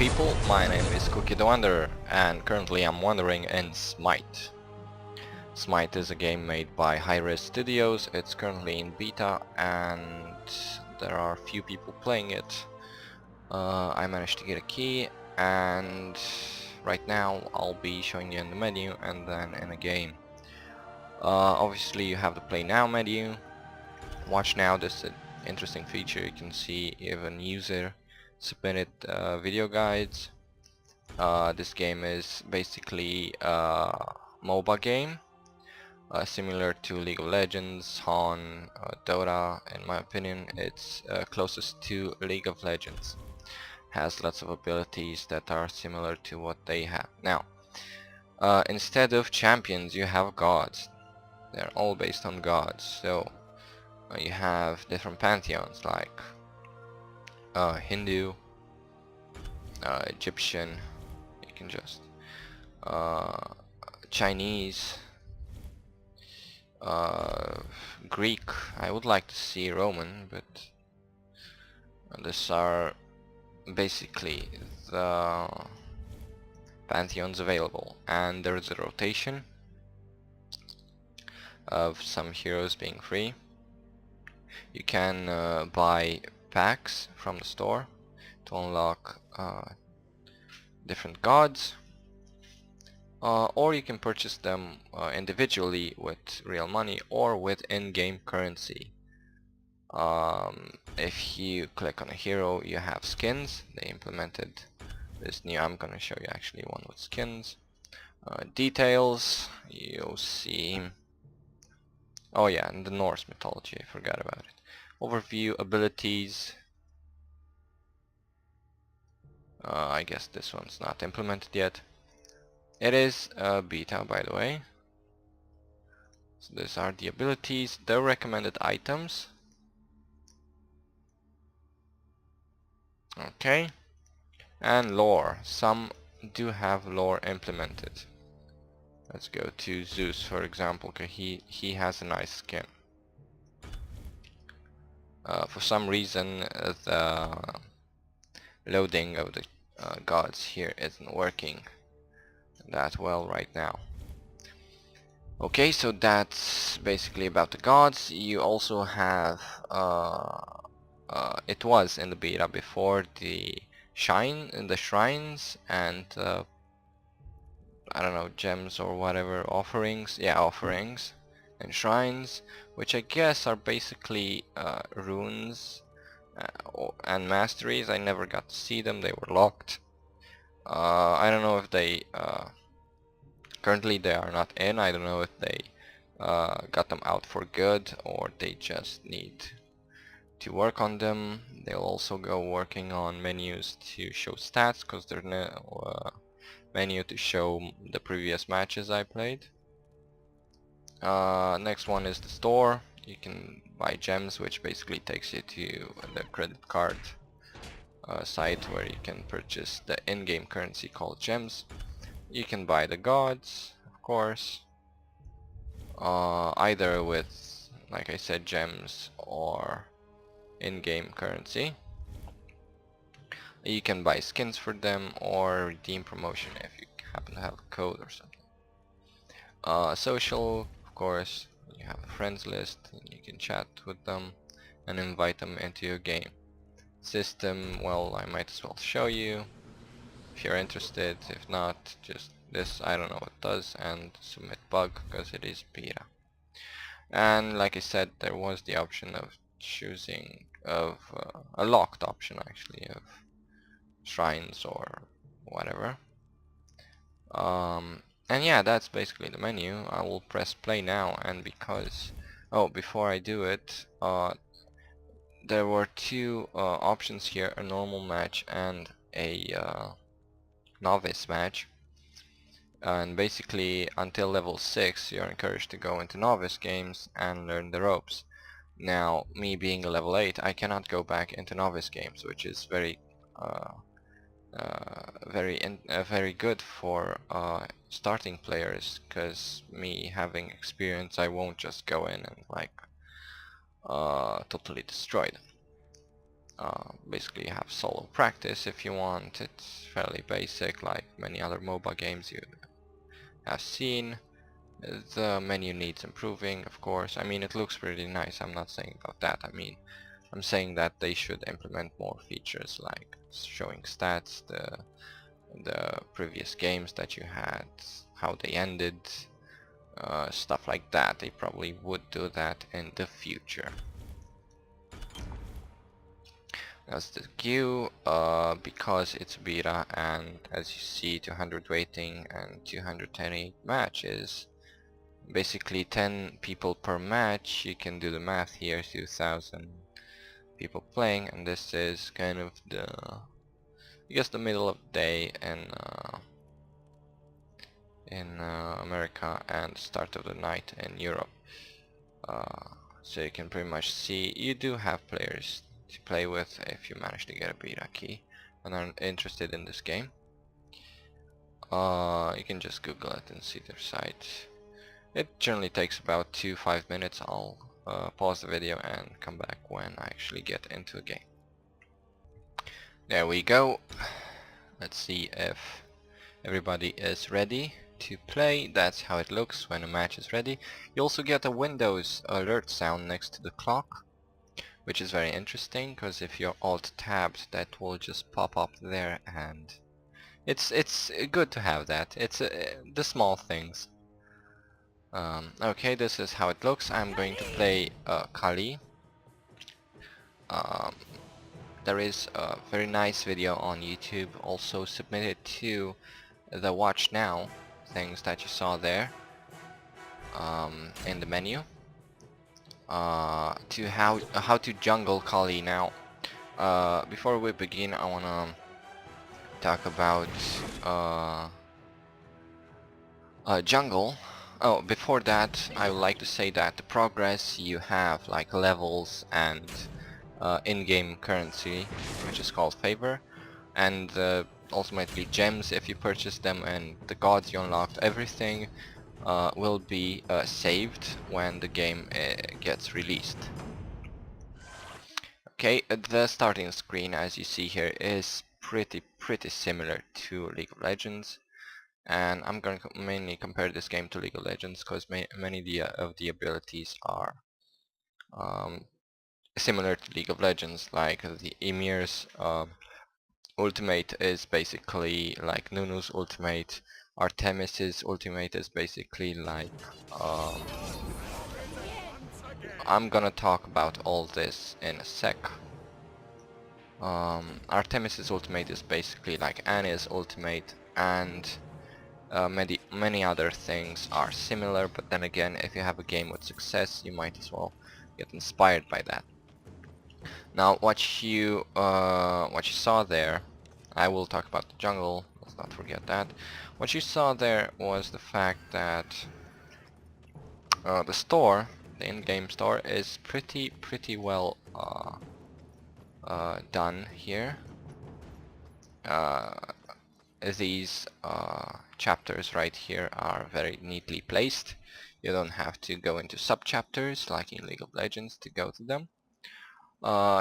people, my name is Cookie the Wanderer and currently I'm wandering in SMITE. SMITE is a game made by Hi-Res Studios. It's currently in beta and there are few people playing it. I managed to get a key and right now I'll be showing you in the menu and then in a game. Obviously you have the play now menu. Watch now, this is an interesting feature. You can see even user submitted video guides. This game is basically a MOBA game, similar to League of Legends, Han, Dota. In my opinion, it's closest to League of Legends. Has lots of abilities that are similar to what they have. Now, instead of champions, you have gods. They're all based on gods. So you have different pantheons like Hindu, Egyptian, you can just Chinese, Greek. I would like to see Roman, but these are basically the pantheons available, and there is a rotation of some heroes being free. You can buy packs from the store to unlock different gods, or you can purchase them individually with real money or with in-game currency. If you click on a hero, you have skins. They implemented this new, I'm gonna show you actually one with skins. Details, you'll see, oh yeah, and the Norse mythology, I forgot about it. Overview, abilities, I guess this one's not implemented yet. It is beta, by the way. So these are the abilities, the recommended items. Okay, and lore. Some do have lore implemented. Let's go to Zeus, for example, because he has a nice skin. For some reason, the loading of the gods here isn't working that well right now. Okay, so that's basically about the gods. You also have it was in the beta before the shrines and I don't know, gems or whatever, offerings, yeah, offerings and shrines, which I guess are basically runes and masteries. I never got to see them, they were locked. I don't know if they currently they are not in. I don't know if they got them out for good or they just need to work on them. They'll also go working on menus to show stats, because there's no menu to show the previous matches I played. Next one is the store. You can buy gems, which basically takes you to the credit card site where you can purchase the in-game currency called gems. You can buy the gods, of course, either with, like I said, gems or in-game currency. You can buy skins for them or redeem promotion if you happen to have a code or something. Social, of course, you have a friends list and you can chat with them and invite them into your game. System, well, I might as well show you if you're interested. If not, just this, I don't know what it does, and submit bug because it is beta. And like I said, there was the option of choosing of a locked option actually of shrines or whatever. And yeah, that's basically the menu. I will press play now, and because before I do it, there were two options here, a normal match and a novice match. And basically until level 6 you're encouraged to go into novice games and learn the ropes. Now, me being a level 8, I cannot go back into novice games, which is very very good for starting players, because me having experience, I won't just go in and like totally destroy them. Basically you have solo practice if you want. It's fairly basic like many other MOBA games you have seen. The menu needs improving, of course. I mean, it looks pretty nice, I'm not saying about that. I mean, I'm saying that they should implement more features like showing stats, the previous games that you had, how they ended, stuff like that. They probably would do that in the future. That's the queue, because it's beta, and as you see, 200 waiting and 210 matches. Basically 10 people per match. You can do the math here, 2000 people playing, and this is kind of the, I guess, the middle of the day in America and start of the night in Europe. So you can pretty much see you do have players to play with if you manage to get a beta key and are interested in this game. You can just Google it and see their site. It generally takes about 2-5 minutes. I'll pause the video and come back when I actually get into a game. There we go. Let's see if everybody is ready to play. That's how it looks when a match is ready. You also get a Windows alert sound next to the clock, which is very interesting because if you're alt tabbed, that will just pop up there, and it's good to have that. It's the small things. Okay, this is how it looks. I'm going to play Kali. There is a very nice video on YouTube, also submitted to the watch now things that you saw there in the menu, to how to jungle Kali. Now before we begin, I wanna talk about jungle. Oh, before that, I would like to say that the progress you have, like levels and in-game currency, which is called favor, and ultimately gems if you purchase them, and the gods you unlocked, everything will be saved when the game gets released. Okay, the starting screen, as you see here, is pretty similar to League of Legends. And I'm going to mainly compare this game to League of Legends because many of the abilities are similar to League of Legends. Like the Emir's ultimate is basically like Nunu's ultimate. Artemis's ultimate is basically like I'm gonna talk about all this in a sec. Artemis's ultimate is basically like Annie's ultimate, and many other things are similar, but then again, if you have a game with success, you might as well get inspired by that. Now, what you saw there, I will talk about the jungle. Let's not forget that. What you saw there was the fact that the store, the in-game store, is pretty well done here. These chapters right here are very neatly placed. You don't have to go into sub-chapters like in League of Legends to go to them.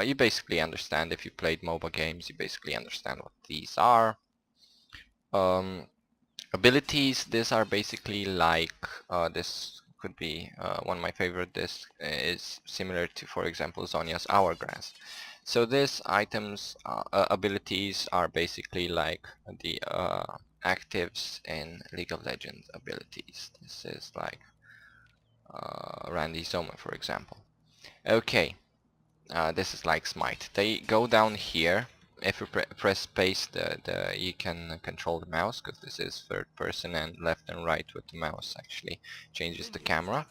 You basically understand, if you played MOBA games, you basically understand what these are. Abilities, these are basically like, this could be one of my favorite. This is similar to, for example, Zhonya's Hourglass. So these items, abilities are basically like the actives in League of Legends abilities. This is like Randy Zoma, for example. Okay, this is like SMITE. They go down here. If you press space, you can control the mouse, because this is third person, and left and right with the mouse actually changes the camera.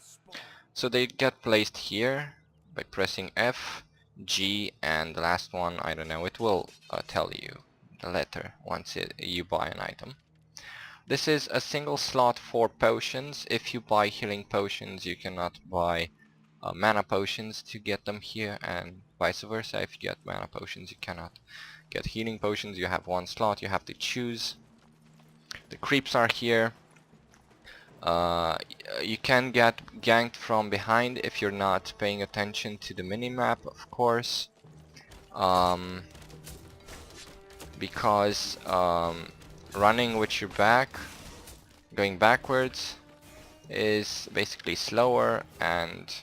So they get placed here by pressing F, G, and the last one, I don't know, it will tell you the letter once you buy an item. This is a single slot for potions. If you buy healing potions, you cannot buy mana potions to get them here, and vice versa. If you get mana potions, you cannot get healing potions. You have one slot, you have to choose. The creeps are here. You can get ganked from behind if you're not paying attention to the minimap, of course. um, because running with your back, going backwards, is basically slower, and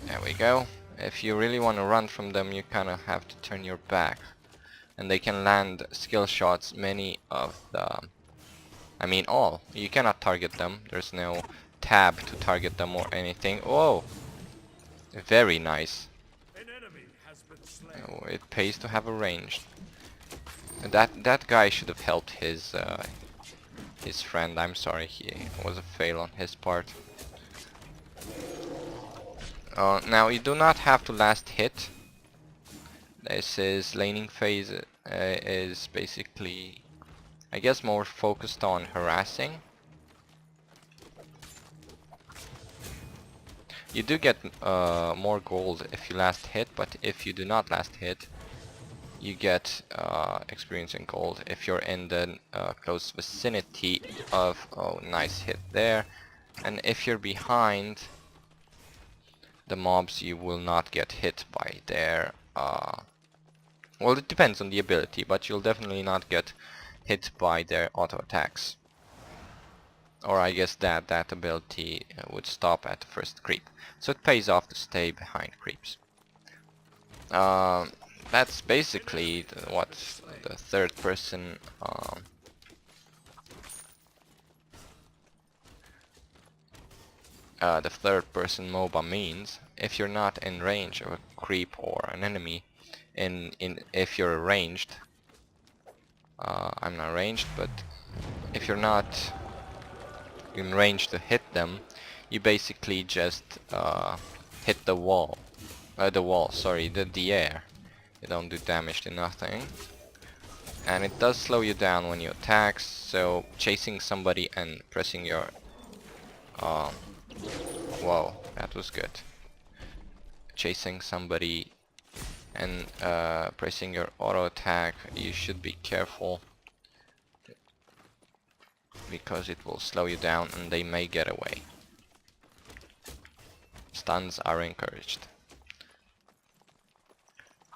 there we go. If you really want to run from them, you kind of have to turn your back, and they can land skill shots, many of the, I mean all. You cannot target them, there's no tab to target them or anything. Oh, very nice. Oh, it pays to have a ranged. That guy should have helped his friend. I'm sorry, he was a fail on his part. Now you do not have to last hit. This is laning phase, is basically, I guess, more focused on harassing. You do get more gold if you last hit, but if you do not last hit, you get experience in gold if you're in the close vicinity of, oh, nice hit there. And if you're behind the mobs, you will not get hit by their well, it depends on the ability, but you'll definitely not get hit by their auto attacks. Or I guess that ability would stop at the first creep. So it pays off to stay behind creeps. That's basically what the third person MOBA means. If you're not in range of a creep or an enemy, if you're ranged, I'm not ranged, but if you're not in range to hit them, you basically just hit the wall, the air. You don't do damage to nothing, and it does slow you down when you attack. So chasing somebody and pressing your whoa, that was good. Chasing somebody and pressing your auto attack, you should be careful, because it will slow you down and they may get away. Stuns are encouraged,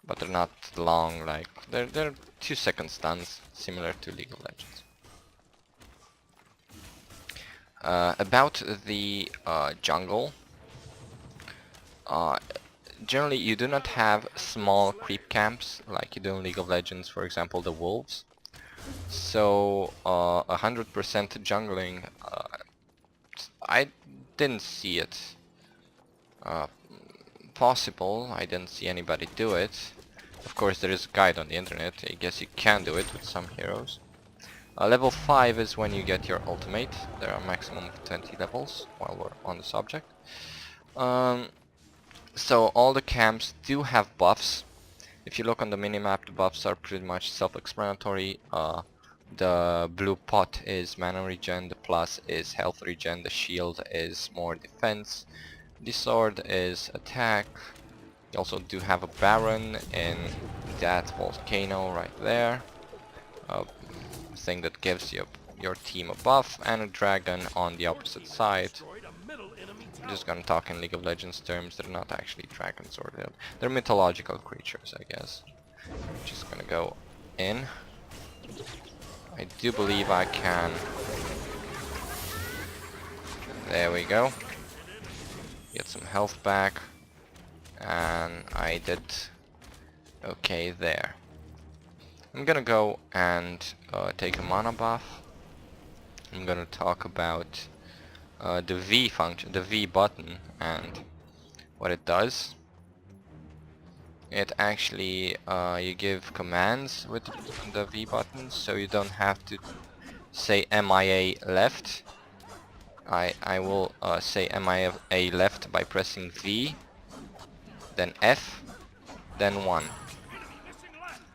but they're not long, like they're 2-second stuns, similar to League of Legends. About the jungle, generally you do not have small creep camps like you do in League of Legends, for example the wolves. So 100% jungling, I didn't see it possible. I didn't see anybody do it. Of course there is a guide on the internet, I guess you can do it with some heroes. Level 5 is when you get your ultimate. There are maximum of 20 levels while we're on the subject. So all the camps do have buffs. If you look on the minimap, the buffs are pretty much self-explanatory. The blue pot is mana regen, the plus is health regen, the shield is more defense, the sword is attack. You also do have a baron in that volcano right there, a thing that gives your team a buff, and a dragon on the opposite side. I'm just gonna talk in League of Legends terms. They're not actually dragons, or they're mythological creatures, I guess. I'm just gonna go in. I do believe I can. There we go. Get some health back, and I did okay there. I'm gonna go and take a mana buff. I'm gonna talk about the V function, the V button, and what it does. It actually, you give commands with the V button, so you don't have to say MIA left. I will say MIA left by pressing V, then F, then 1.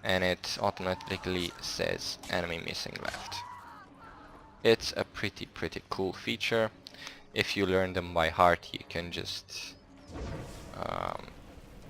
And it automatically says enemy missing left. It's a pretty cool feature. If you learn them by heart, you can just